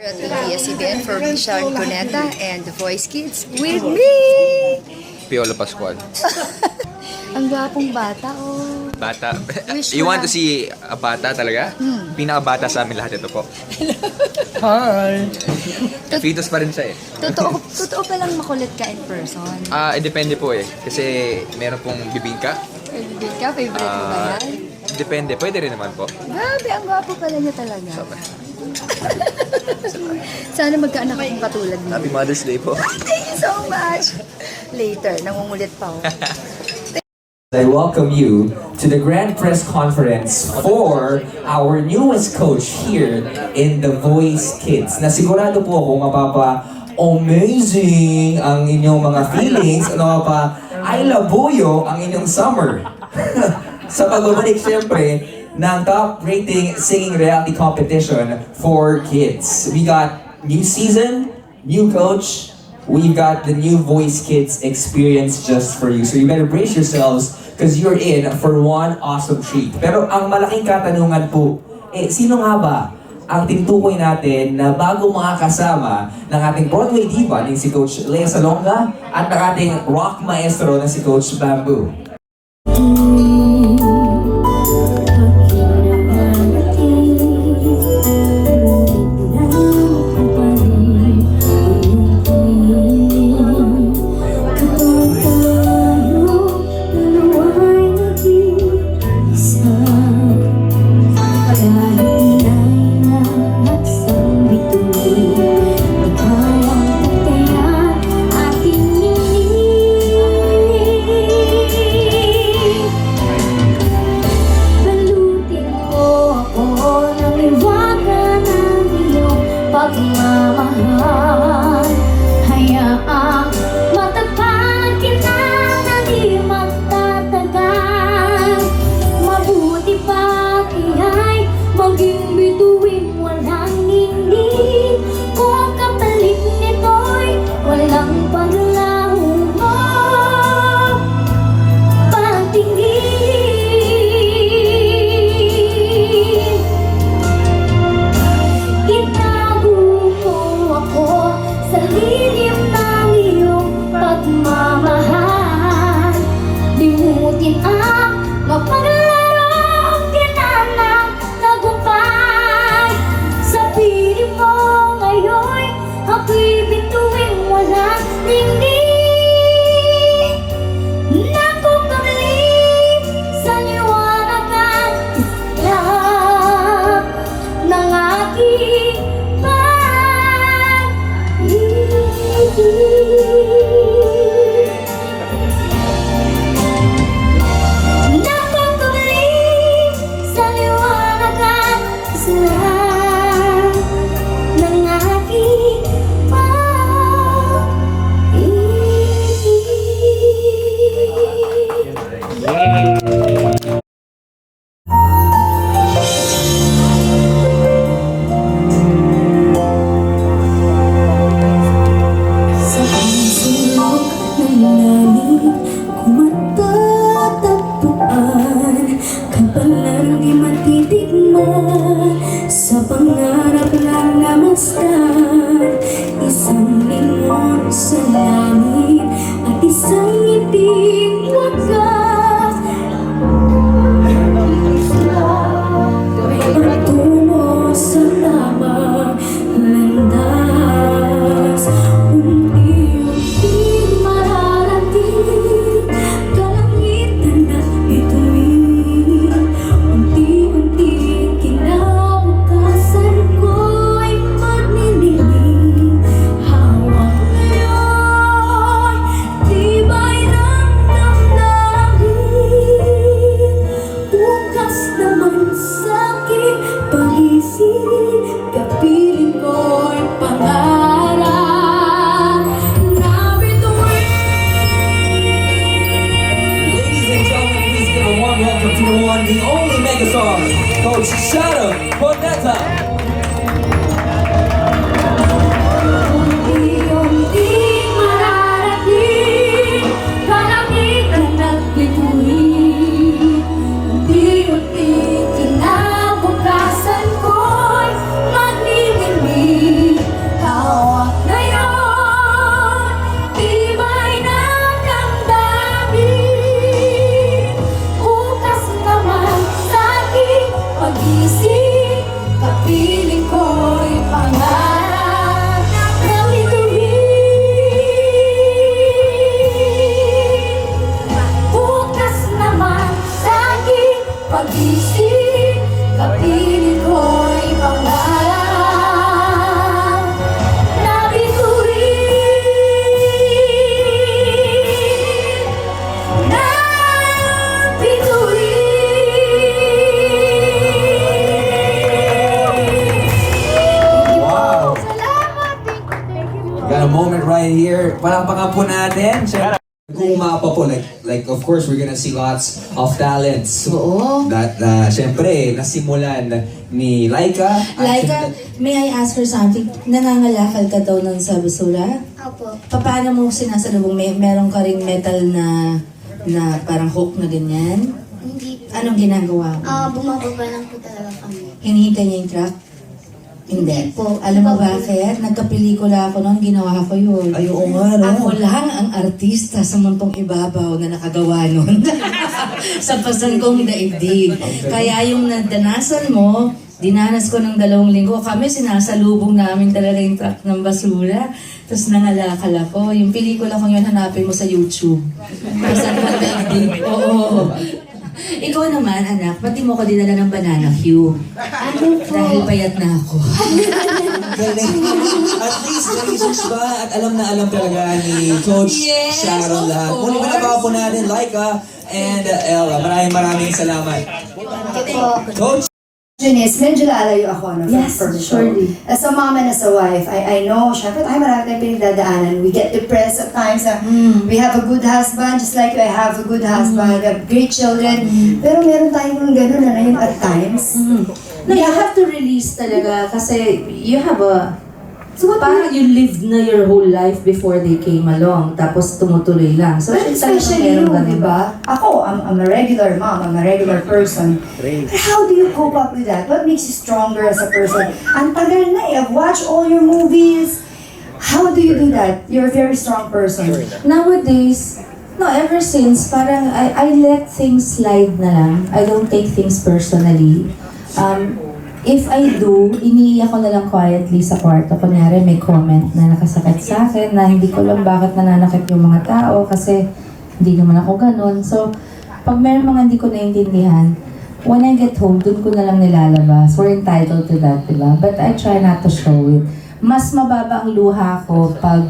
At the ABS-CBN for Richard Cuneta and The Voice Kids with me! Piolo Pascual. Ang gwapong bata, oh. Bata. Wish You mo want na. to see a bata talaga? Pinakabata sa amin lahat ito po. Hi! Fetus pa rin siya eh. Totoo pa lang makulit ka in person. Depende po eh. Kasi meron pong bibingka. Favorite ka? Favorite mo ba yan? Depende. Pwede rin naman po. Grabe, ang gwapo pala niya talaga. Sana magkaanak akong katulad niya. Happy Mother's Day po. Thank you so much! Later, nangungulit pa ako. I welcome you to the grand press conference for our newest coach here in The Voice Kids. Na sigurado po ako mapapa-amazing ang inyong mga feelings, I labuyo ang inyong summer. Sa pagbabalik siyempre ng top rating singing reality competition for kids. We got new season, new coach, we've got the new Voice Kids experience just for you. So you better brace yourselves because you're in for one awesome treat. Pero ang malaking katanungan po, sino nga ba ang tinutukoy natin na bago makakasama ng ating Broadway diva na si Coach Lea Salonga at ng ating rock maestro na si Coach Bamboo? Pagmamahal, hayaang matagpan kita na di magtatagal. Mabuti pa kaya'y maging bituin walang ningning. Kung kapalit nito'y walang paglaho mo pagtingin. Sa lilim ng iyong pagmamahal, limutin ang mapaglarong kinanang tagumpay. Sa piling mo ngayon, ako'y bituing walang ningning. Nakukabli sa liwanag at islap ng aking nakakabalik sa liwanag at isla ng aking pag-ibig. Sa pangsulok ng langit, kung matatagpuan, kapalang di matitigman, sa pangarap lang namastan, isang lingon sa langit at isang ngiting wagas. Patungo sa tamang landas, unti-unting mararating kalangitan at bituin. Unti-unting kinabukasan ko'y magniniling. Hawak ngayon, tibay ng damdamin. Bukas naman sa'king pag-isip, kapiling ko'y pangarap na bituin. Ladies and gentlemen, please give a warm welcome to the one, the only megastar, Coach Shadow Cuneta. Unti-unting mararating kalangitan at bituin. Unti-unting kinabukasan ko'y magninilig. Pag-isip, kapiling ko'y pangarap na bituin, na bituin. Wow! Salamat! Thank you. Got a moment right here. Palakpakan po natin. Siyempre, kung umapa po, like of course, we're gonna see lots of talents. Oo. That, siyempre, nasimulan ni Laika. Laika, may I ask her something? Nangangalakal ka daw ng sa basura? Opo. Paano mo sinasalubong? Meron ka ring metal na parang hook na ganyan? Hindi po. Anong ginagawa mo? Bumababa lang po talaga kami. Hinihintay niya yung truck? Hindi. Hindi po. Alam mo Iba po. bakit? Nagkapelikula ako noon, ginawa ko yun. Ay, oo nga, no? Ako lang ang artista sa muntong ibabaw na nakagawa nun. Sa pasan kong daigdig. Kaya yung nadanasan mo, dinanas ko ng 2 linggo. Kami sinasalubong namin talaga yung truck ng basura. Tapos nangalakal ako. Yung pelikula ko yun, hanapin mo sa YouTube. Pasan kong daigdig. Oo. Ikaw naman, anak, pati mo ko dinala ng banana cue. Dahil payat na ako. Galing. At least, na-research ba? At alam na alam talaga ni Coach Yes, Sharon of lahat. course. Muli pa po natin, Laika and Ella. Maraming salamat. Coach! Janice, medyo lalayo ako Yes, from the show. surely. As a mom and as a wife, I know, syempre tayo marami tayong pinagdadaanan. We get depressed at times. We have a good husband, just like I have a good husband. We have great children. Pero meron tayong gano'n na yun at times. No, you have to release talaga kasi you have a... So what Parang you lived na your whole life before they came along, tapos tumutuloy lang. So, But especially you, di ba? Ako, I'm a regular mom, I'm a regular person. But how do you cope up with that? What makes you stronger as a person? Ang tagal na eh, I've watched all your movies. How do you do that? You're a very strong person. Nowadays, no, ever since, parang I let things slide na lang. I don't take things personally. If I do, iniiyak ko na lang quietly sa kwarto. Kunyari, may comment na nakasakit sa akin na hindi ko lang bakit nananakit yung mga tao kasi hindi naman ako ganun. So, pag meron mga hindi ko naintindihan, when I get home, dun ko na lang nilalabas. We're entitled to that, diba? But I try not to show it. Mas mababa ang luha ko pag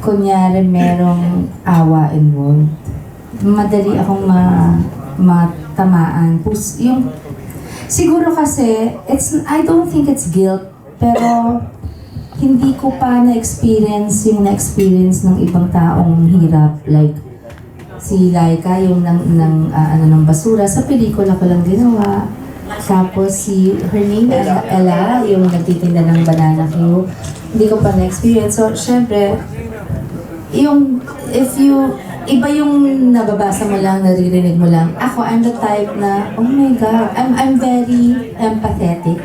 kunyari merong awa involved. Madali akong matamaan. Siguro kasi, I don't think it's guilt, pero hindi ko pa na-experience yung na-experience ng ibang taong hirap. Like, si Laika, yung ng basura, sa pelikula ko lang ginawa. Tapos her name, Ella, yung nagtitinda ng banana cue, hindi ko pa na-experience. So, syempre, iba yung nababasa mo lang, naririnig mo lang. Ako, I'm the type na, oh my God, I'm very empathetic.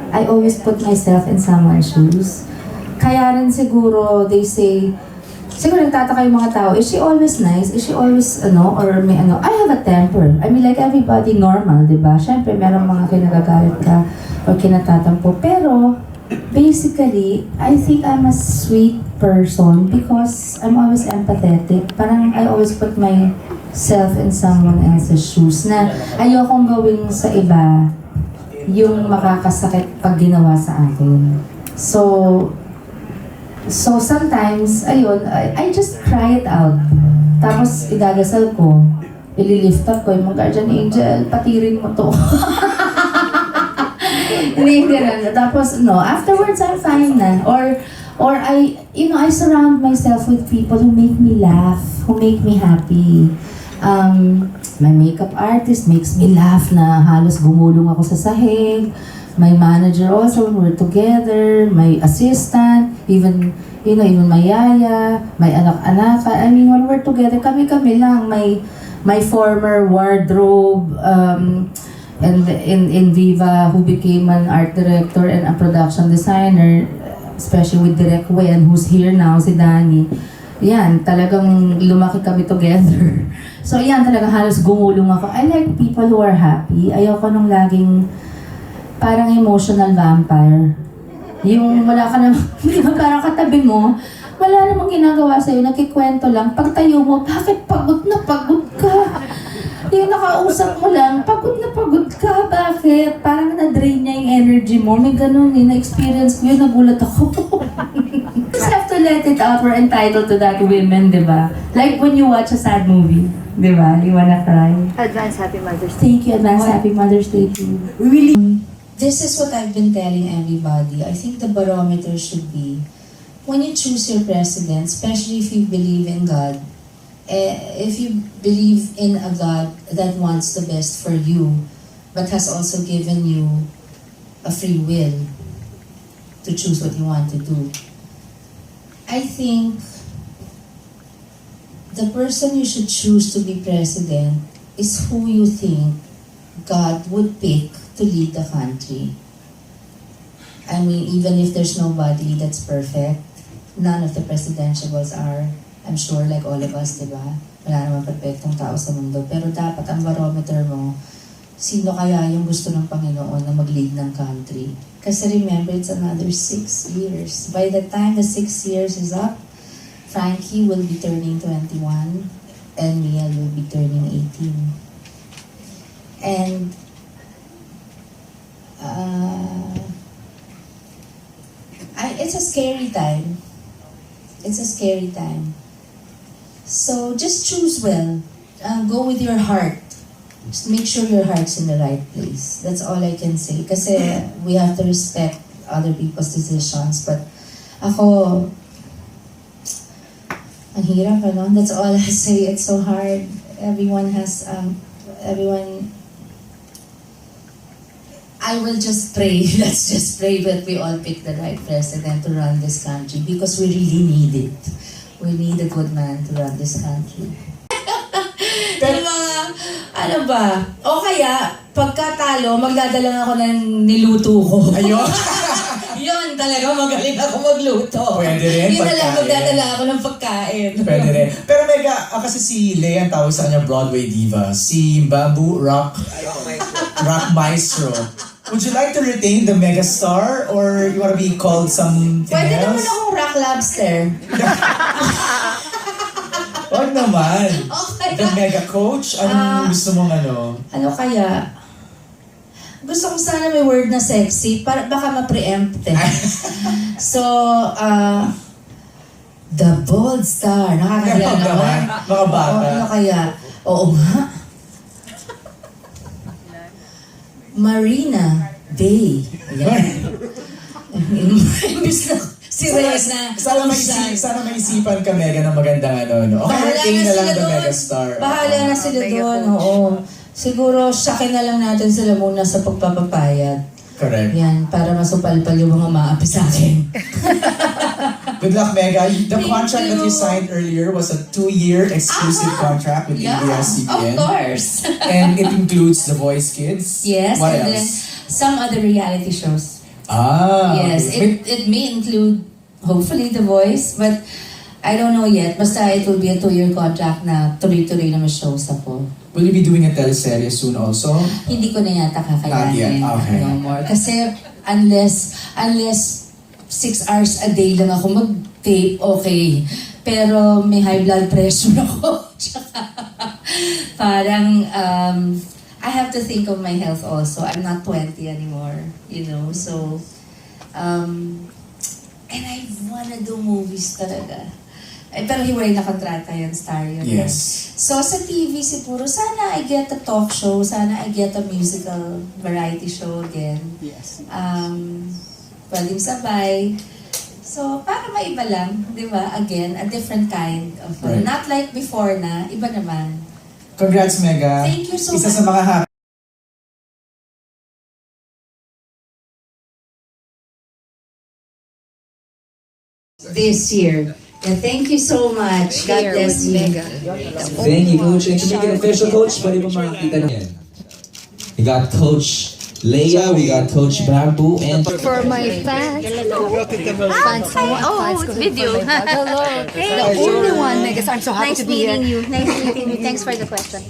I always put myself in someone's shoes. Kaya rin siguro, they say, siguro nagtataka yung mga tao, is she always nice? Is she always, or may I have a temper. I mean, like everybody normal, di ba? Siyempre, merong mga kinagagalit ka or kinatatampo. Pero, basically, I think I'm a sweet person because I'm always empathetic. Parang I always put myself in someone else's shoes na ayokong gawin sa iba yung makakasakit pag ginawa sa akin. So sometimes, ayun, I just cry it out. Tapos idadasal ko, ililift up ko yung mga guardian angel, patirin mo to. Hindi ganun. Tapos, afterwards, I'm fine na. Or I surround myself with people who make me laugh, who make me happy. My makeup artist makes me laugh na halos gumulong ako sa sahig. My manager also, when we're together. My assistant, even my yaya, my anak-anak. I mean, when we're together, kami-kami lang. My former wardrobe, and in Viva, who became an art director and a production designer, especially with Direk Wen, who's here now, si Danny. Yan, talagang lumaki kami together. So yan, talagang halos gumulong ako. I like people who are happy. Ayoko nung laging parang emotional vampire. Yung wala ka na, di ba parang katabi mo, wala namang ginagawa sa'yo, nagkikwento lang. Pag tayo mo, bakit pagod na pagod ka? Yung kakausap mo lang, pagod na pagod ka. Bakit? Parang na-drain niya yung energy mo. May ganun eh. Na-experience ko yun, nagulat ako. Just have to let it out. We're entitled to that, women, di ba? Like when you watch a sad movie, di ba? You wanna cry. Advance Happy Mother's Day. Thank you, advance Happy Mother's Day to you. This is what I've been telling everybody. I think the barometer should be, when you choose your president, especially if you believe in God, if you believe in a God that wants the best for you, but has also given you a free will to choose what you want to do, I think the person you should choose to be president is who you think God would pick to lead the country. I mean, even if there's nobody that's perfect, none of the presidentiables are. I'm sure, like all of us, di ba? Wala naman perfectong tao sa mundo. Pero dapat ang barometer mo, sino kaya yung gusto ng Panginoon na mag-lead ng country? Kasi remember, it's another 6 years. By the time the 6 years is up, Frankie will be turning 21 and Miel will be turning 18. And it's a scary time. It's a scary time. So just choose well. Go with your heart. Just make sure your heart's in the right place. That's all I can say. Kasi we have to respect other people's decisions. But ako, ang hirap, ano? That's all I say. It's so hard. Everyone has, I will just pray. Let's just pray that we all pick the right president to run this country because we really need it. We need a good man to run this country. Yung mga, ano ba? O kaya, pagkatalo, magdadala ako ng niluto ko. Ayun! Yun, talaga magaling ako magluto. Pwede rin, Yun na lang, pagkain. magdadala ako ng pagkain. Pwede rin. Pero Mega, kasi si Lea ang tawag sa kanya Broadway diva. Si Bamboo Rock Maestro. Would you like to retain the mega star or you wanna be called something Pwede naman else? akong rock lobster. Wag naman. Okay. The mega coach? Anong gusto mong ano? Ano kaya? Gusto ko sana may word na sexy, para baka ma-preempt eh. So, the bold star. Nakakahiya Ano naman. Mga bata. Oo, ano kaya? Oo nga. Marina Bay. Ayan. Imbis na si Reyna. Sana maisipan ka Mega ng magandang ano. No? Okay, retain na lang the mega star. Bahala na sila doon. Oo. Siguro, sakin na lang natin sila muna sa pagpapapayad. Correct. Yan, para masupalpal yung mga maapi sa akin. Good luck, Mega. The Thank contract that you you. signed earlier was a 2-year exclusive contract with Yeah, ABS-CBN. of course. And it includes The Voice Kids. Yes, What and then else? some other reality shows. okay. Yes, it may include, hopefully, The Voice, but I don't know yet. Basta it will be a 2-year contract na tuloy-tuloy na may shows ako. Will you be doing a teleserye soon also? Hindi ko na yata kakayanin. Not yet, okay. No more. Kasi unless 6 hours a day lang ako mag-tape, okay. Pero may high blood pressure ako. Tsaka parang I have to think of my health also. I'm not 20 anymore, you know. So, and I wanna do movies talaga. Eh, pero hiwalay na kontrata yan, star yun. Yes. So sa TV siguro, sana I get a talk show, sana I get a musical variety show again. Yes. Pwedeng sabay. So, para maiba lang, di ba? Again, a different kind of, Right. not like before na, iba naman. Congrats, Mega. Thank you so Isa much. sa mga happy This year. Yeah, thank you so much. God Here bless with you. Mega. Thank you, Coach. And to make it official, Coach, pwede mo makikita na yan. We got Coach Leia, we got Coach Bamboo, and For my fans, fans video. Hello. The only one, Mega. I'm so happy Nice to be here. meeting you. Nice meeting you. Thanks for the question.